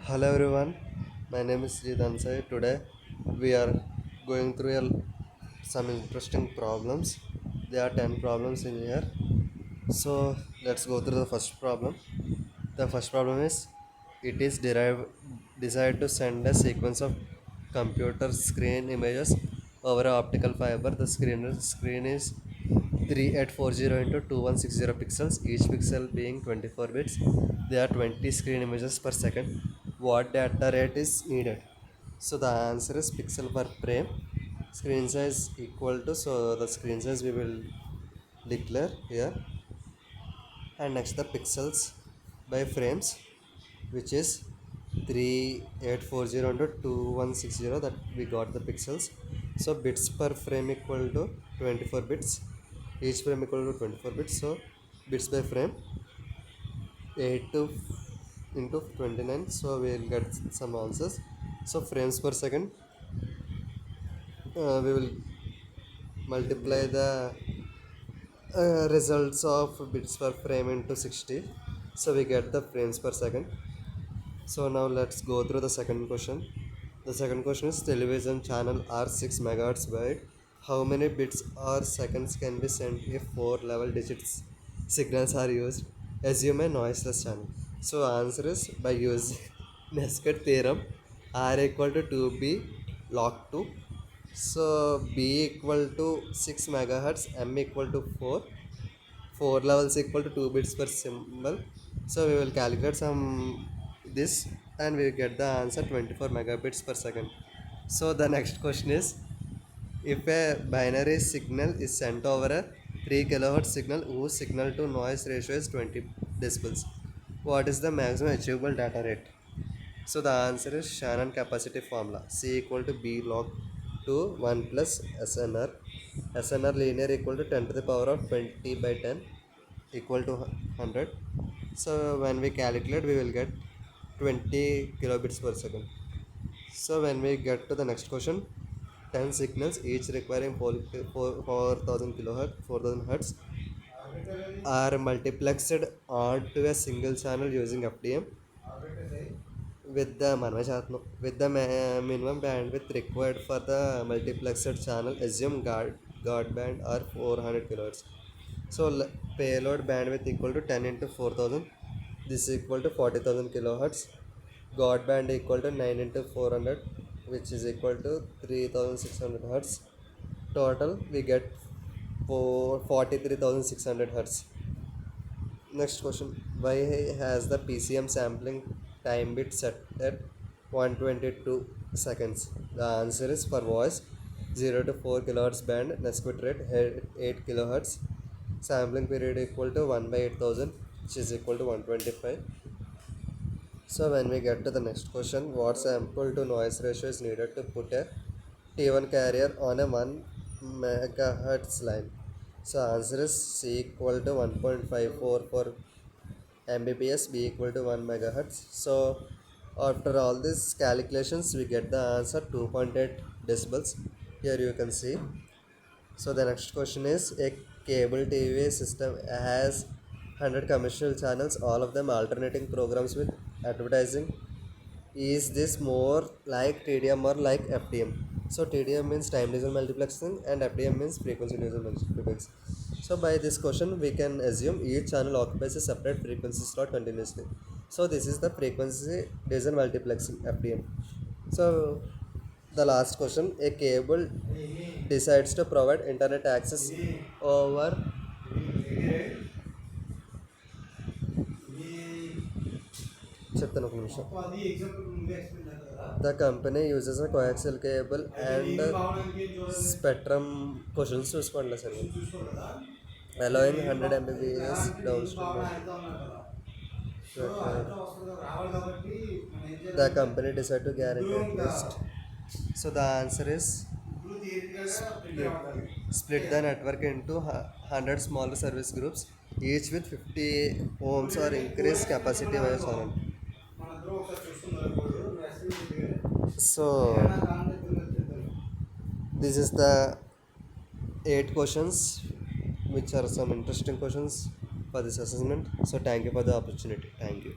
Hello everyone, my name is Sri Dansai. Today we are going through some interesting problems. There are 10 problems in here. So let's go through the first problem. The first problem is it is desired to send a sequence of computer screen images over an optical fiber. The screen is 3840 into 2160 pixels, each pixel being 24 bits. There are 20 screen images per second. What data rate is needed? So the answer is pixel per frame. Screen size equal to, so the screen size we will declare here, and next the pixels by frames, which is 3840 into 2160, that we got the pixels. So bits per frame equal to 24 bits, each frame equal to 24 bits. So bits by frame 8 to into 29, so we will get some answers. So frames per second, we will multiply the results of bits per frame into 60, so we get the frames per second. So now let's go through the second question. The second question is television channel are 6 megahertz wide. How many bits or seconds can be sent if 4 level digits signals are used? Assume a noiseless channel. So answer is by using Nesquet theorem, R equal to 2B log 2. So B equal to 6 megahertz, M equal to 4. 4 levels equal to 2 bits per symbol. So we will calculate some this and we will get the answer 24 megabits per second. So the next question is, if a binary signal is sent over a 3 kilohertz signal whose signal to noise ratio is 20 decibels, what is the maximum achievable data rate? So the answer is Shannon capacity formula, C equal to B log to 1 plus SNR. SNR linear equal to 10 to the power of 20 by 10 equal to 100. So when we calculate, we will get 20 kilobits per second. So when we get to the next question, 10 signals each requiring 4000 kilohertz, 4000 hertz are multiplexed onto a single channel using FDM with the minimum bandwidth required for the multiplexed channel. Assume guard band are 400 kilohertz. So payload bandwidth equal to 10 into 4000. This is equal to 40,000 kilohertz. God band equal to 9 into 400, which is equal to 3600 hertz. Total we get 43,600 hertz. Next question, why has the PCM sampling time bit set at 122 seconds? The answer is for voice 0 to 4 kilohertz band, Nesquit rate 8 kilohertz, sampling period equal to 1 by 8000, which is equal to 125. So when we get to the next question, what sample to noise ratio is needed to put a T1 carrier on a 1 megahertz line? So answer is C equal to 1.54 for Mbps, B equal to 1 megahertz. So after all these calculations, we get the answer 2.8 decibels. Here you can see. So the next question is, a cable TV system has 100 commercial channels, all of them alternating programs with advertising. Is this more like TDM or like FDM? So TDM means time division multiplexing and FDM means frequency division multiplexing. So by this question we can assume each channel occupies a separate frequency slot continuously. So this is the frequency division multiplexing, FDM. So the last question, a cable decides to provide internet access over, చెప్తాను ఒక నిమిషం. The company uses a coaxial cable and spectrum questions చూసుకోండి sir, allowing 100 Mbps downstream. The company decided to guarantee at least. So the answer is split the network into 100 smaller service groups, each with 50 ohms or increased capacity by channel. So this is the 8 questions, which are some interesting questions for this assessment. So thank you for the opportunity. Thank you.